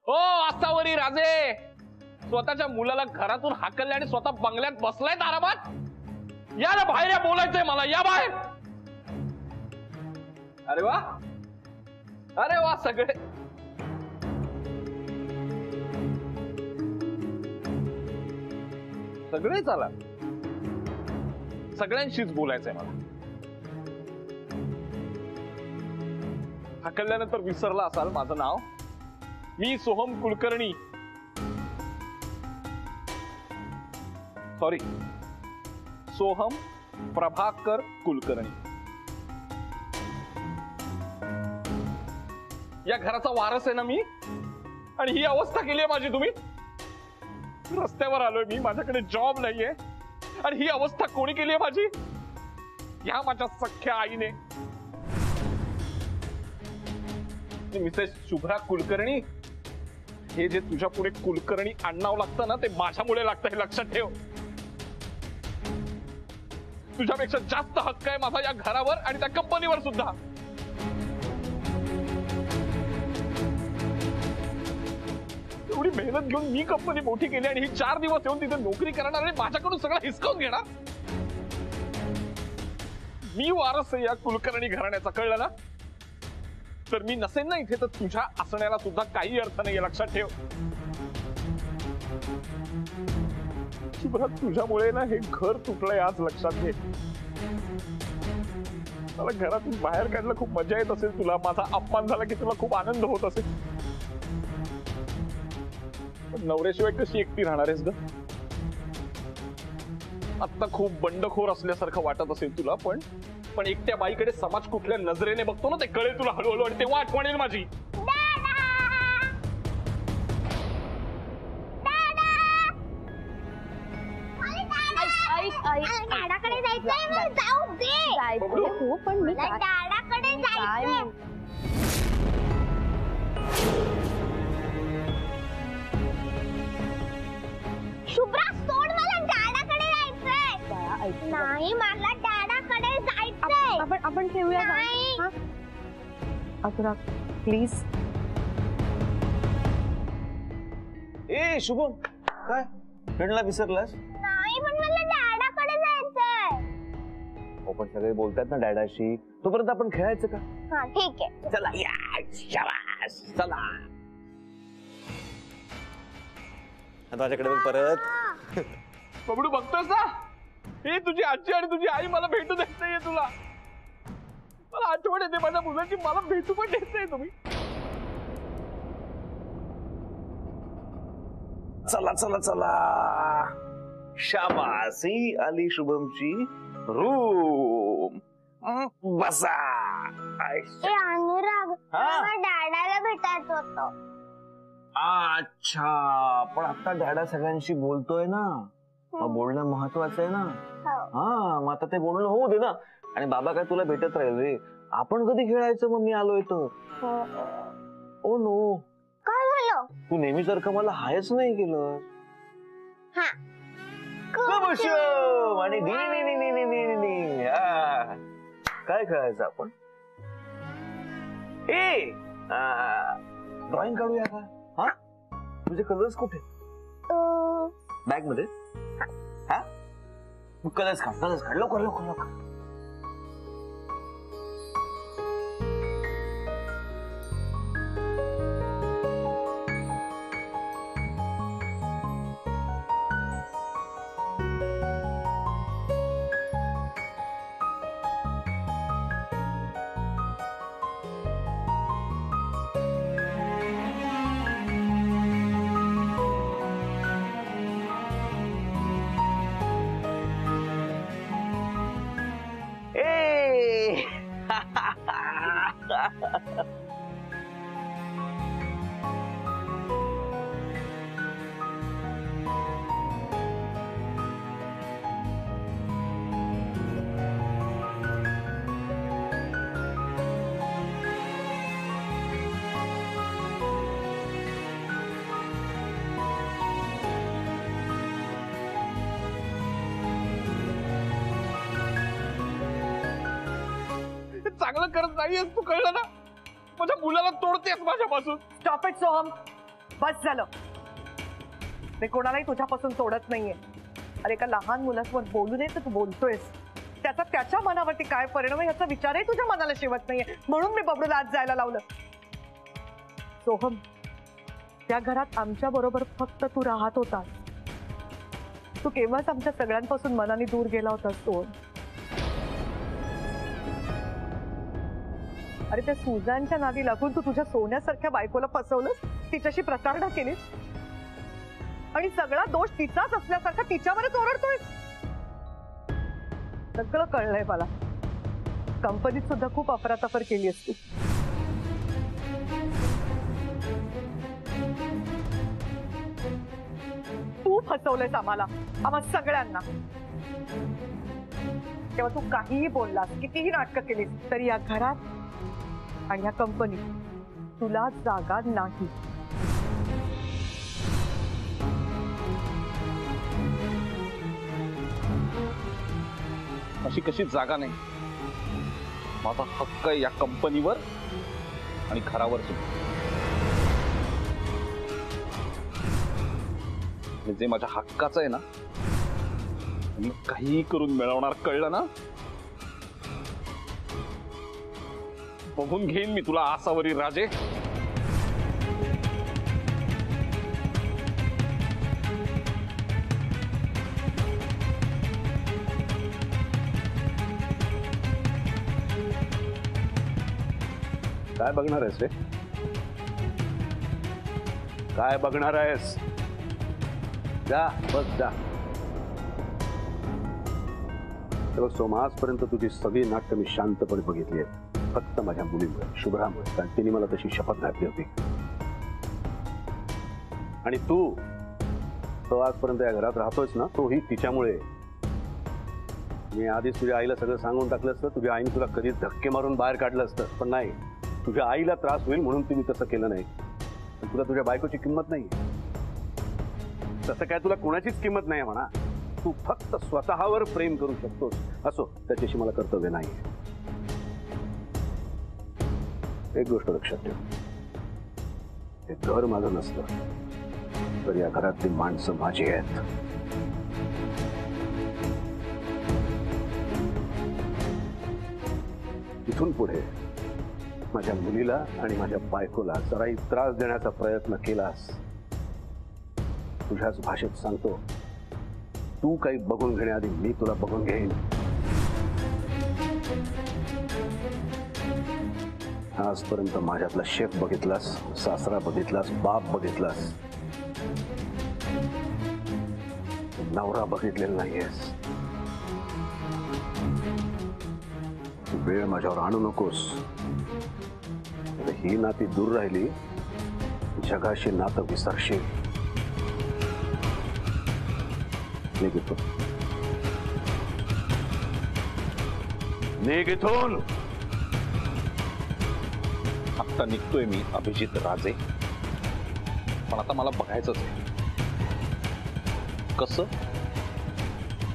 ओ आस्तावरी राजे, स्वतःच्या मुलाला घरातून हाकलले आणि स्वतः बंगल्यात बसलाय आरामात. या ना बाहेर, या बोलायचंय मला, या बाहेर. अरे वा, अरे वा, सगळे सगळे चला, सगळ्यांशीच बोलायचंय मला. हाकलल्यानंतर विसरला असाल माझं नाव. मी सोहम कुलकर्णी, सॉरी, सोहम प्रभाकर कुलकर्णी. या घराचा वारस आहे ना मी, आणि ही अवस्था केली आहे माझी तुम्ही. रस्त्यावर आलोय मी, माझ्याकडे जॉब नाहीये, आणि ही अवस्था कोणी केली आहे माझी? या माझ्या सख्या आईने. मिसेस शुभ्रा कुलकर्णी, हे जे तुझ्या पुढे कुलकर्णी आडनाव लागतं ना, ते माझ्यामुळे लागतं, हे लक्षात ठेव. तुझ्यापेक्षा जास्त हक्क आहे माझा या घरावर आणि त्या कंपनीवर सुद्धा. एवढी मेहनत घेऊन मी कंपनी मोठी केली आणि ही 4 दिवस येऊन तिथे नोकरी करणार आणि माझ्याकडून सगळं हिसकावून घेणार. मी वारस आहे या कुलकर्णी घराण्याचा, कळलं ना? तर मी नसेन ना इथे, तर तुझ्या असण्याला सुद्धा काही अर्थ नाहीये, लक्षात ठेव. शुभ्रा, तुझ्यामुळे ना हे घर तुटलंय आज, लक्षात घे. मला घरातून बाहेर काढलं, खूप मजा येत असेल तुला, माझा अपमान झाला की तुला खूप आनंद होत असेल. पण नवऱ्याशिवाय कशी एकटी राहणार आहेस ग? आता खूप बंडखोर असल्यासारखं वाटत असेल तुला, पण एकट्या बाईकडे समाज कुठल्या नजरेने बघतो ना, ते कळेल तुला हळूहळू, आणि तेव्हा आठवण येईल माझी. दादाकडे जायचंय, जाऊ दे. हो, पण मी दादाकडे जायचंय. शुभ्रा, सोड, मला दादाकडे जायचंय. नाही, मला दादाकडे जायचंय. आपण खेळूया अकरा, प्लीज. ए शुभम, काय फ्रेंडला विसरलास? नाही, पण मला दादाकडे जायचंय. हो, पण सगळे बोलतात ना डॅडाशी, तोपर्यंत आपण खेळायचं का? हा, ठीक आहे. चला या, शाबास, चला. माझ्याकडे बघ परत. बबडू, बघतोस ना, हे तुझी आजी आणि तुझी आई मला भेटू देत नाहीये तुला. मला आठवण येते माझ्या मुलाची, मला भेटू पण देत नाही तुम्ही. चला चला चला, शाबासी आली शुभमची रूम. बसा. ए अनुराग, मला दादाला भेटायचं होतं. अच्छा, पण आता डॅडा सगळ्यांशी बोलतोय ना, मग बोलणं महत्वाचं आहे ना. हा, मग आता ते बोलणं होऊ दे ना. आणि बाबा काय तुला भेटत राहील रे. आपण कधी खेळायचं? मग मी आलोय तर. ओ नो, काय झालं? तू नेहमीसारखं मला हायच नाही केलं. आणि काय खेळायचं आपण? ए, ड्रॉइंग काढूया का? हा, तुझे कलर्स कुठे? बॅग मध्ये. हा, कलर्स काढ, कलर्स काढ, लवकर लवकर लवकर. चांगलं करत नाहीयेस तू, कळलं ना? माझ्या मुलाला तोडतेस माझ्यापासून. Stop it Soham. बस झालं. मी कोणालाही तुझ्यापासून सोडत नाहीये. अरे एका लहान मुलासमोर बोलू दे तर तू बोलतोयस. त्याचा त्याच्या मनावरती काय परिणाम याचा विचारही तुझ्या मनाला शिवत नाहीये. म्हणून मी बबलूला आज जायला लावलं. सोहम, त्या घरात आमच्या बरोबर फक्त तू राहत होतास. तू केव्हाच आमच्या सगळ्यांपासून मनाने दूर गेला होतास सोहम. अरे त्या सुजानच्या नादी लागून तू तुझ्या सोन्यासारख्या बायकोला फसवलंस, तिच्याशी प्रतारणा केलीस आणि सगळा दोष तिचाच असल्यासारखा तिच्यावरच ओरडतोय. सगळं कळलंय मला. कंपनीत सुद्धा खूप अफरातफर केली असती. तू फसवलंयस आम्हाला, आम्हा सगळ्यांना. तेव्हा तू काहीही बोललास, कितीही नाटकं केलीस तरी या घरात आणि या कंपनीत तुला जागा नाही. अशी कशी जागा नाही. माझा हक्क आहे या कंपनीवर आणि घरावर सुद्धा. जे माझ्या हक्काचं आहे ना, मी काही करून मिळवणार. कळलं ना? बघून घेईन मी तुला आसावरी राजे. काय बघणार आहेस रे? काय बघणार आहेस? जा बस जा. बघ सोमा, आजपर्यंत तुझी सगळी नाटकं मी शांतपणे बघितली आहेत. फक्त माझ्या मुलीमुळे, शुभ्रामुळे, कारण तिने मला तशी शपथ घातली होती. आणि तू तो आजपर्यंत या घरात राहतोयस ना, तोही तिच्यामुळे. मी आधीच तुझ्या आईला सगळं सांगून टाकलं असतं. तुझ्या आईने तुला कधीच धक्के मारून बाहेर काढलं असतं, पण नाही. तुझ्या आईला त्रास होईल म्हणून तिने तसं केलं नाही. तुला तुझ्या बायकोची किंमत नाही. तसं काय तुला कोणाचीच किंमत नाही म्हणा. तू फक्त स्वतःवर प्रेम करू शकतोस. असो, त्याच्याशी मला कर्तव्य नाही. एक गोष्ट लक्षात ठेव, हे घर माझं नसतं तर या घरातली माणसं माझी आहेत. इथून पुढे माझ्या मुलीला आणि माझ्या बायकोला जराही त्रास देण्याचा प्रयत्न केलास, तुझ्याच भाषेत सांगतो, तू काही बघून घेण्याआधी मी तुला बघून घेईन. आजपर्यंत माझ्यातला शेफ बघितलास, सासरा बघितलास, बाप बघितलास, नवरा बघितलेला नाहीयेस. वेळ माझ्यावर आणू नकोस. ही नाती दूर राहिली, जगाशी नातं विसरशील. निघ इथून. आता निघतोय मी अभिजित राजे. पण आता मला बघायचंच आहे कसं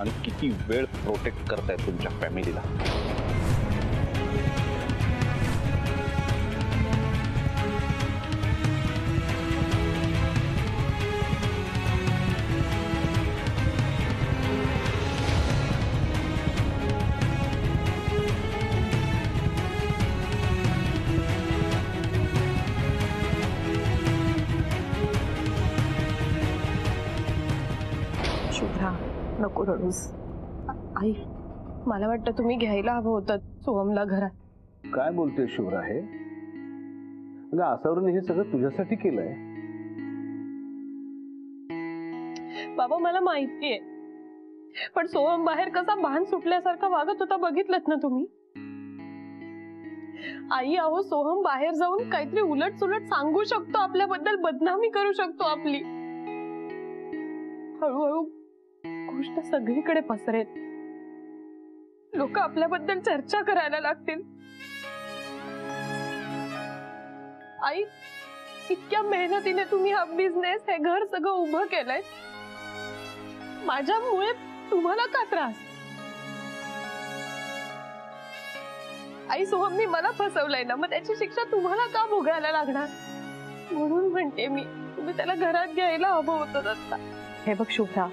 आणि किती वेळ प्रोटेक्ट करताय तुमच्या फॅमिलीला. शुभ्रा, नको रडूस. आई, मला वाटतं तुम्ही घ्यायला हवं होतं सोहमला घरात. काय बोलतोय शुभ्रा? हे अगं, आसावरून हे सगळं तुझ्यासाठी केलंय. बाबा मला माहितीये, पण सोहम बाहेर कसा भान सुटल्यासारखा वागत होता बघितलंत ना तुम्ही. आई, अहो सोहम बाहेर जाऊन काहीतरी उलट सुलट सांगू शकतो, आपल्याबद्दल बदनामी करू शकतो आपली. हळूहळू गोष्ट सगळीकडे पसरेल. लोक आपल्याबद्दल चर्चा करायला लागतील. आई, इतक्या मेहनतीने तुम्ही हा बिझनेस, हे घर सगळं उभं केलंय. माझ्यामुळे तुम्हाला का त्रास? आई, सोहमनी मला फसवलंय ना, मग त्याची शिक्षा तुम्हाला का भोगायला लागणार? म्हणून म्हणते मी, तुम्ही त्याला घरात घ्यायला हवं होतं दत्ता. हे बघ शुभ्रा,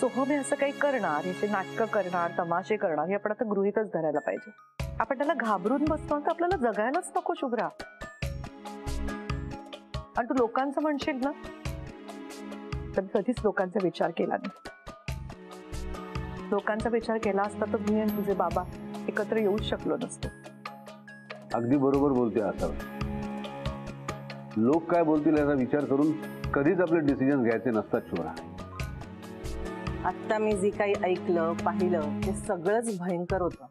सोहम हे असं काही करणार, याचे नाटकं करणार, तमाशे करणार हे आपण आता गृहीतच धरायला पाहिजे. आपण त्याला घाबरून बसतो तर आपल्याला जगायलाच नको शुभ्रा. आणि तू लोकांचं म्हणशील ना, तर कधीच लोकांचा विचार केला नाही. लोकांचा विचार केला असता तर मी आणि तुझे बाबा एकत्र येऊच शकलो नसतो. अगदी बरोबर बोलते आता. लोक काय बोलतील याचा विचार करून कधीच आपले डिसिजन घ्यायचे नसतात शुभ्रा. आत्ता मी जे काही ऐकलं पाहिलं ते सगळंच भयंकर होतं.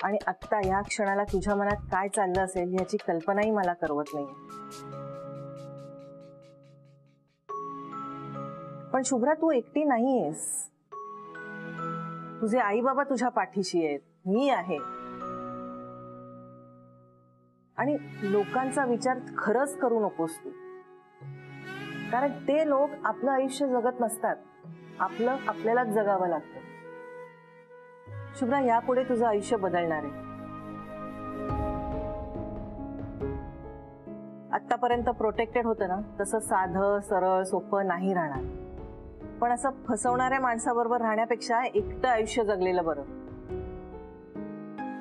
आणि आत्ता या क्षणाला तुझ्या मनात काय चाललं असेल याची कल्पनाही मला करवत नाही. पण शुभ्रा, तू एकटी नाहीयेस. तुझे आई बाबा तुझ्या पाठीशी आहेत, मी आहे. आणि लोकांचा विचार खरंच करू नकोस तू, कारण ते लोक आपलं आयुष्य जगत नसतात, आपलं आपल्यालाच जगावं लागतं. शुभ्रा, यापुढे तुझं आयुष्य बदलणार आहे. आतापर्यंत प्रोटेक्टेड होतं ना, तसं साधं सरळ सोपं नाही राहणार. पण असं फसवणाऱ्या माणसाबरोबर राहण्यापेक्षा एकटं आयुष्य जगलेलं बरं.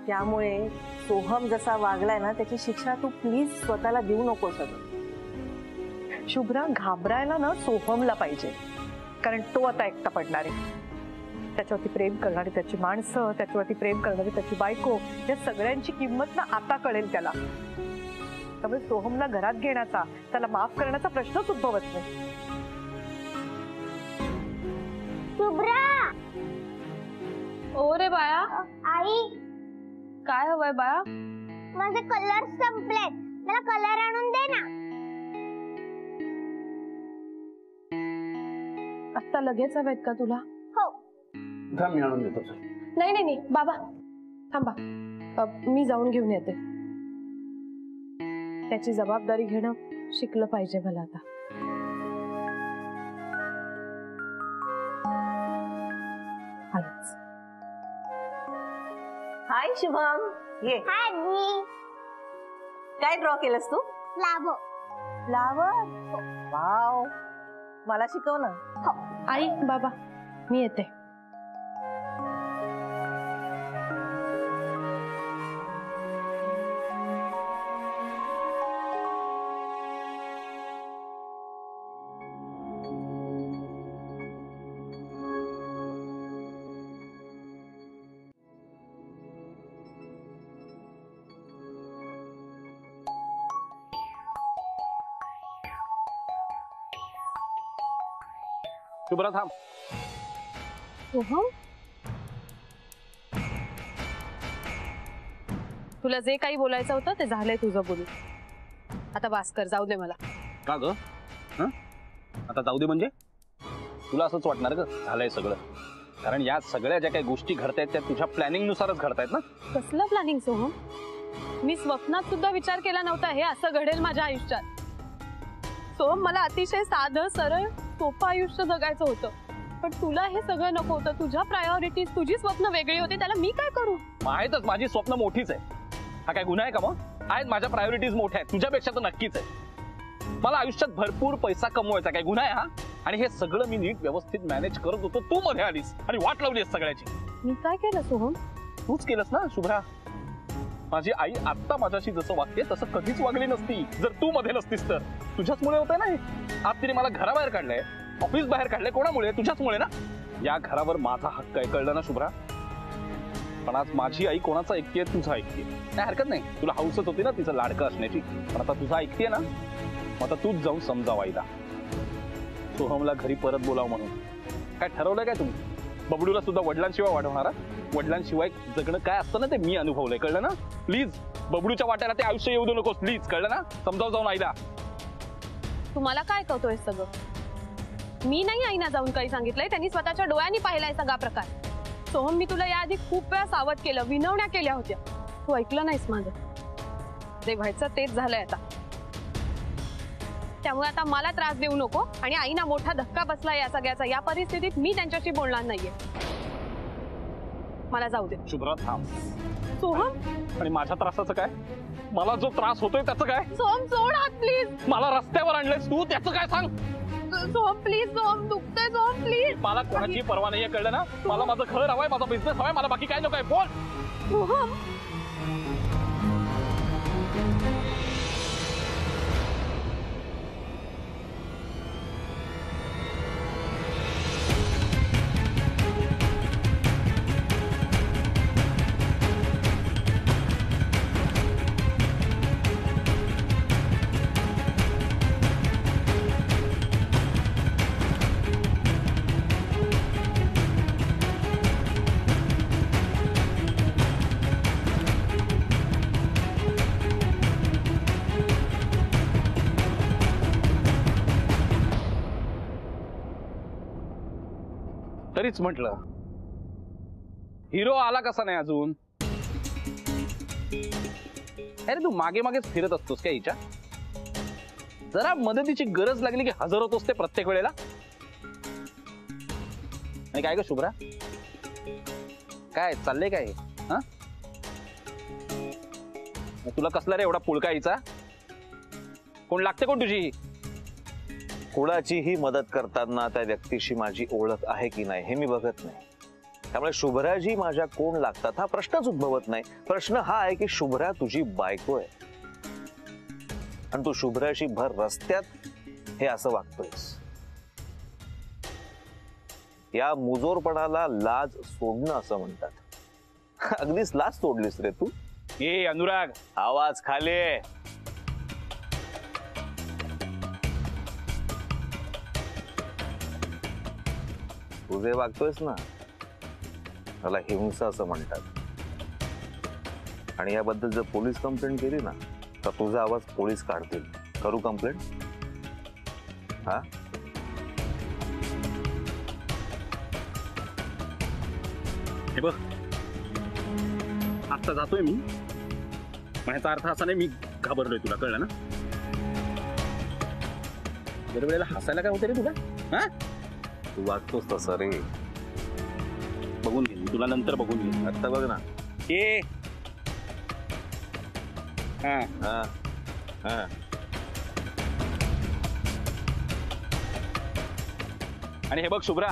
त्यामुळे सोहम जसा वागलाय ना, त्याची शिक्षा तू प्लीज स्वतःला देऊ नकोस. शुभ्रा, घाबरायला ना सोहमला पाहिजे, कारण तो आता एकटा पडणार आहे. त्याच्यावरती प्रेम करणारी त्याची माणसं, त्याच्यावरती प्रेम करणारी त्याची बायको, या सगळ्यांची किंमत ना आता कळेल त्याला. त्यामुळे सोहमला घरात घेण्याचा, त्याला माफ करण्याचा प्रश्नच उद्भवत नाही. शुभ्रा, ओ रे बाळा, आई काय हवंय बाळा? माझे कलर संपलेत, मला कलर आणून दे ना. आता लगेच हवेत का तुला? हो. थांब, मी आणून देतो. नाही नाही नाही बाबा, थांबा. मी जाऊन घेऊन येते. त्याची जबाबदारी घेणं शिकलं पाहिजे मला आता. आलेच. हाय शुभम, ये. हाय आजी. काय ड्रॉ केलंस तू? लाभो. फ्लावर. वाव, मला शिकव ना. आई बाबा, मी येते. शुभ्रा थांब. सोहम, तुला जे काही बोलायचं होतं ते झालंय तुझं बोलून. आता बास कर, जाऊ दे मला. का ग? आता जाऊ दे म्हणजे? तुला असंच वाटणार ग झालंय सगळं? कारण या सगळ्या ज्या काही गोष्टी घडतायत त्या तुझ्या प्लॅनिंग नुसारच घडतायत ना. कसलं प्लॅनिंग सोहम? मी स्वप्नात सुद्धा विचार केला नव्हता हे असं घडेल माझ्या आयुष्यात. सोहम, मला अतिशय साधं सरळ सोपं आयुष्य जगायचं होतं, पण तुला हे सगळं नको होतं. तुझ्या प्रायोरिटीज, तुझी स्वप्न वेगळी होती. त्याला मी काय करू? आहेतच, माझी स्वप्न मोठीच आहे. हा काय गुन्हा आहे का? मग आहेत, माझ्या प्रायोरिटीज मोठ्या आहेत, तुझ्यापेक्षा तर नक्कीच आहे. मला आयुष्यात भरपूर पैसा कमवायचा, काय गुन्हा आहे हा? आणि हे सगळं मी नीट व्यवस्थित मॅनेज करत होतो, तू मध्ये आलीस आणि वाट लावलीस सगळ्याची. मी काय केलं सोहम? तूच केलंस ना शुभ्रा. माझी आई आता माझ्याशी जसं वागते तसं कधीच वागली नसती जर तू मध्ये नसतीस तर. तुझ्याचमुळे होतंय ना हे. आज तिने मला घराबाहेर काढलंय, ऑफिस बाहेर काढलंय. कोणामुळे? तुझ्याचमुळे ना. या घरावर माझा हक्क आहे, कळलं ना शुभ्रा? पण आज माझी आई कोणाचा ऐकतेय? तुझा ऐकतेय. काय हरकत नाही, तुला हौसच होती ना तिचं लाडकं असण्याची. पण आता तुझा ऐकतेय ना, मग आता तूच जाऊन समजाव आईला, सोहमला घरी परत बोलाव म्हणून. काय ठरवलंय काय तुम्ही? बबडूला सुद्धा वडिलांशिवाय वाढवणारा? वडिलांशिवाय जगणं काय असतं ना ते मी अनुभवलंय, कळलं ना? प्लीज बबडूच्या वाट्याला ते आयुष्य येऊ देऊ नकोस, प्लीज, कळलं ना? समजाव जाऊन आईला. तुम्हाला काय कळतोय सगळं? मी नाही आईना जाऊन काही सांगितलंय, त्यांनी स्वतःच्या डोळ्यांनी पाहिलाय सगळा प्रकार. सोहम, मी तुला याआधी खूप वेळा सावध केलं, विनवण्या केल्या होत्या, तू ऐकलं नाहीस माझं. जे व्हायचं तेच झालंय आता. त्यामुळे आता मला त्रास देऊ नको. आणि आईना मोठा धक्का बसला या सगळ्याचा. या परिस्थितीत मी त्यांच्याशी बोलणार नाहीये. मला जाऊ दे. शुभ्रा थांब. सोहम, आणि माझ्या त्रासाचं काय? मला जो त्रास होतोय त्याचं काय? सोहम सोड हात प्लीज. मला रस्त्यावर आणलंयस तू, त्याचं काय सांग? सोहम प्लीज, सोहम दुखतंय सोहम प्लीज. मला कोणाची पर्वा नाहीये, कळलं ना? मला माझं घर हवंय, माझा बिझनेस हवाय, मला बाकी काय नको आहे. बोल. सोहम तरीच म्हटलं, हिरो आला कसा नाही अजून? अरे तू मागे मागेच फिरत असतोस का हिच्या? जरा मदतीची गरज लागली की हजर होतोस ते प्रत्येक वेळेला. आणि काय ग शुभ्रा, काय चाललंय काय? हा, तुला कसला रे एवढा पुळका हिचा? कोण लागते कोण तुझी? कुणाचीही मदत करताना त्या व्यक्तीशी माझी ओळख आहे की नाही हे मी बघत नाही. त्यामुळे शुभ्राजी माझ्या कोण लागतात हा प्रश्नच उद्भवत नाही. प्रश्न हा आहे की शुभ्रा तुझी बायको आहे आणि तू शुभ्राशी भर रस्त्यात हे असं वागतोयस. या मुजोरपणाला लाज सोडणं असं म्हणतात. अगदीच लाज सोडलीस रे तू. ए अनुराग, आवाज खाली. तू जे वागतोयस ना त्याला हिंसा असं म्हणतात. आणि याबद्दल जर पोलीस कंप्लेंट केली ना तर तुझा आवाज पोलीस काढतील. करू कंप्लेंट? हा, हे बघ, आता जातोय मी, पण ह्याचा अर्थ असा नाही मी घाबरलोय. तुला कळलं ना? दरवेळेला हसायला काय होतं रे तुला? हा, तू वागतोस तसं रे. बघून घे, मी तुला नंतर बघून घे. आता बघ ना. ए हा, हा हा, आणि हे बघ शुभ्रा,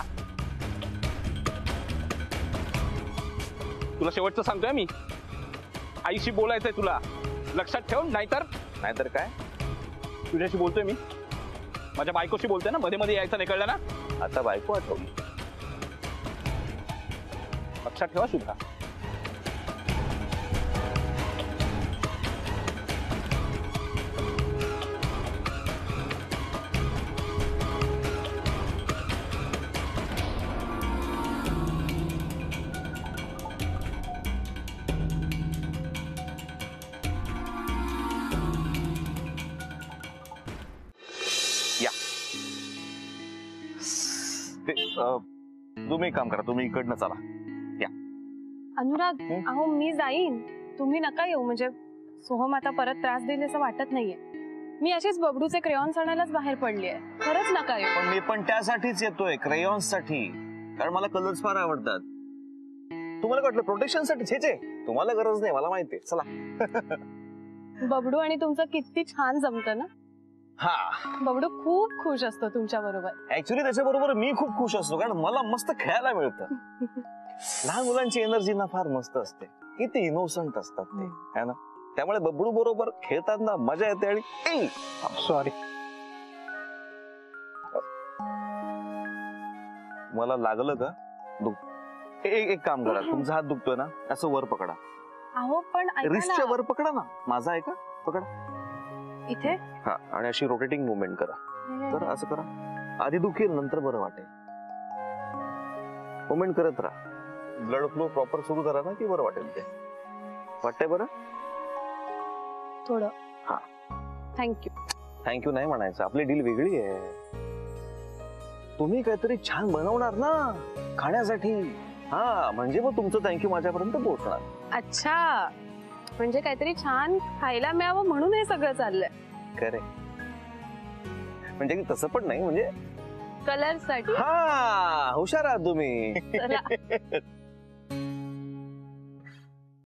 तुला शेवटचं सांगतोय मी, आईशी बोलायचंय तुला, लक्षात ठेव. नाहीतर काय? तुझ्याशी बोलतोय मी, माझ्या बायकोशी बोलतोय ना, मध्ये मध्ये यायचं नाही, कळलं ना? आता बायको आठवली. लक्षात ठेवा शुभ्रा. या तुम्ही एक काम करा, तुम्ही इकडनं चला. अनुराग, अहो मी जाईन, तुम्ही नका येऊ. म्हणजे सोहम आता परत त्रास देईल असं वाटत नाहीये. मी अशीच बबडूचे क्रेयॉन्स आणायलाच बाहेर पडली आहे. खरंच नका येऊ. पण मी पण त्यासाठीच येतोय, क्रेयॉन्स साठी. कारण मला कलर्स फार आवडतात. तुम्हाला वाटलं प्रोटेक्शन साठी? छे, तुम्हाला गरज नाही, मला माहितीये. चला. बबडू आणि तुमचं किती छान जमतं ना. हा, बबडू खूप खुश असतो तुमच्या बरोबर. ऍक्च्युली त्याच्याबरोबर मी खूप खुश असतो, कारण मला मस्त खेळायला मिळतं. लहान मुलांची एनर्जी ना फार मस्त असते. किती इनोसंट असतात ते, है ना? त्यामुळे बबडू बरोबर खेळताना मजा येते. आणि सॉरी, मला लागलं का? एक काम करा, तुमचा हात दुखतोय ना, असं वर पकडा. अहो पण ऐका रिस्टच्या ना, वर पकडा ना. माझा आहे का? पकडा. इथे हा, आणि अशी रोटेटिंग मुवमेंट करा. तर असं करा. आधी दुखेल, नंतर बरं वाटेल. मुवमेंट करत राहा. ब्लड फ्लो प्रॉपर सुरू करा ना, की बरं वाटेल. ते वाटतंय बरं? थोडं. हा, थँक्यू. थँक्यू नाही म्हणायचं, आपली डील वेगळी आहे. तुम्ही काहीतरी छान बनवणार ना खाण्यासाठी. हा, म्हणजे मग तुमचं थँक्यू माझ्यापर्यंत पोहोचणार. अच्छा, म्हणजे काहीतरी छान खायला मिळावं म्हणून हे सगळं चाललंय. खरे म्हणजे तसं पण नाही, म्हणजे कलर साठी. हा, हुशार आहात तुम्ही. चला.